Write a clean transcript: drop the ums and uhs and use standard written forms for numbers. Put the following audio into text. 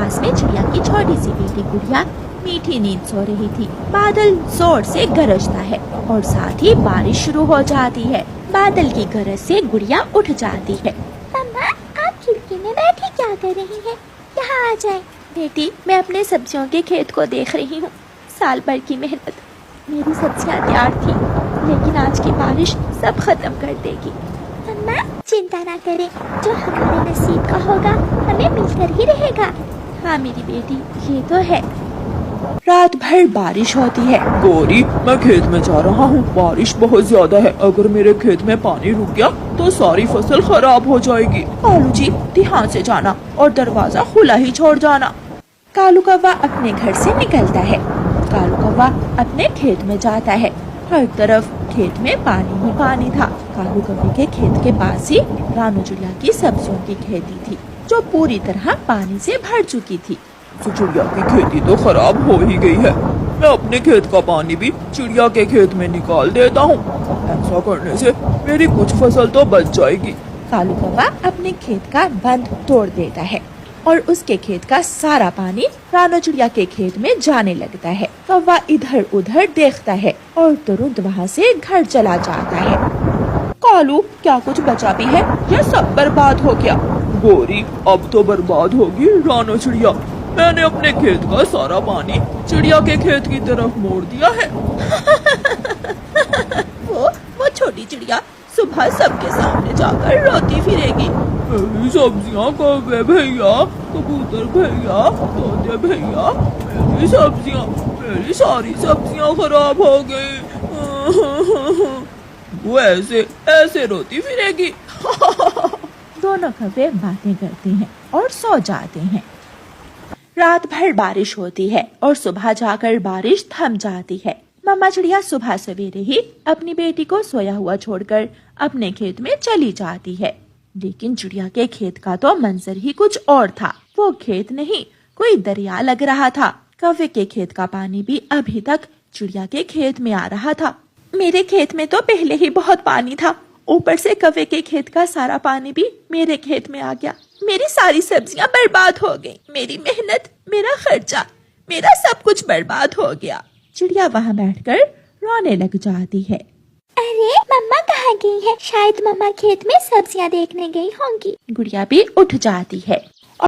पास में चिड़िया की छोटी सी बेटी गुड़िया मीठी नींद सो रही थी। बादल जोर से गरजता है और साथ ही बारिश शुरू हो जाती है। बादल की गरज से गुड़िया उठ जाती है। मम्मा, आप खिड़की में बैठी क्या कर रही हैं? यहाँ आ जाए। बेटी, मैं अपने सब्जियों के खेत को देख रही हूँ। साल भर की मेहनत, मेरी सब्जियाँ तैयार थी, लेकिन आज की बारिश सब खत्म कर देगी। मम्मा, चिंता ना करें, जो हमारे नसीब का होगा हमें मिलकर ही रहेगा। हाँ मेरी बेटी, ये तो है। रात भर बारिश होती है। गौरी, मैं खेत में जा रहा हूँ, बारिश बहुत ज्यादा है। अगर मेरे खेत में पानी रुक गया तो सारी फसल खराब हो जाएगी। कालू जी, ध्यान से जाना और दरवाजा खुला ही छोड़ जाना। कालू कौवा अपने घर से निकलता है। कालू कौवा अपने खेत में जाता है। हर तरफ खेत में पानी ही पानी था। कालू कौवे के खेत के पास ही रानू चिड़िया की सब्जियों की खेती थी, जो पूरी तरह पानी से भर चुकी थी। तो चिड़िया की खेती तो खराब हो ही गई है। मैं अपने खेत का पानी भी चिड़िया के खेत में निकाल देता हूँ। ऐसा करने से मेरी कुछ फसल तो बच जाएगी। कालू कौवा अपने खेत का बंध तोड़ देता है और उसके खेत का सारा पानी रानू चिड़िया के खेत में जाने लगता है। कौवा इधर उधर देखता है और तुरंत वहाँ से घर चला जाता है। कालू, क्या कुछ बचा भी है या सब बर्बाद हो गया? गौरी, अब तो बर्बाद होगी रानू चिड़िया। मैंने अपने खेत का सारा पानी चिड़िया के खेत की तरफ मोड़ दिया है। वो छोटी चिड़िया सुबह सबके सामने जाकर रोती फिरेगी। मेरी सब्जियाँ कौवे भैया, कबूतर भैया, तोते भैया, मेरी सारी सब्जियाँ खराब हो गई। वो ऐसे रोती फिरेगी। दोनों कौवे बातें करते हैं और सो जाते हैं। रात भर बारिश होती है और सुबह जाकर बारिश थम जाती है। मम्मा चिड़िया सुबह सवेरे ही अपनी बेटी को सोया हुआ छोड़कर अपने खेत में चली जाती है। लेकिन चिड़िया के खेत का तो मंजर ही कुछ और था। वो खेत नहीं, कोई दरिया लग रहा था। कौवे के खेत का पानी भी अभी तक चिड़िया के खेत में आ रहा था। मेरे खेत में तो पहले ही बहुत पानी था, ऊपर से कौवे के खेत का सारा पानी भी मेरे खेत में आ गया। मेरी सारी सब्जियां बर्बाद हो गई। मेरी मेहनत, मेरा खर्चा, मेरा सब कुछ बर्बाद हो गया। चिड़िया वहाँ बैठकर रोने लग जाती है। अरे मम्मा कहाँ गई है? शायद मम्मा खेत में सब्जियाँ देखने गई होंगी। गुड़िया भी उठ जाती है।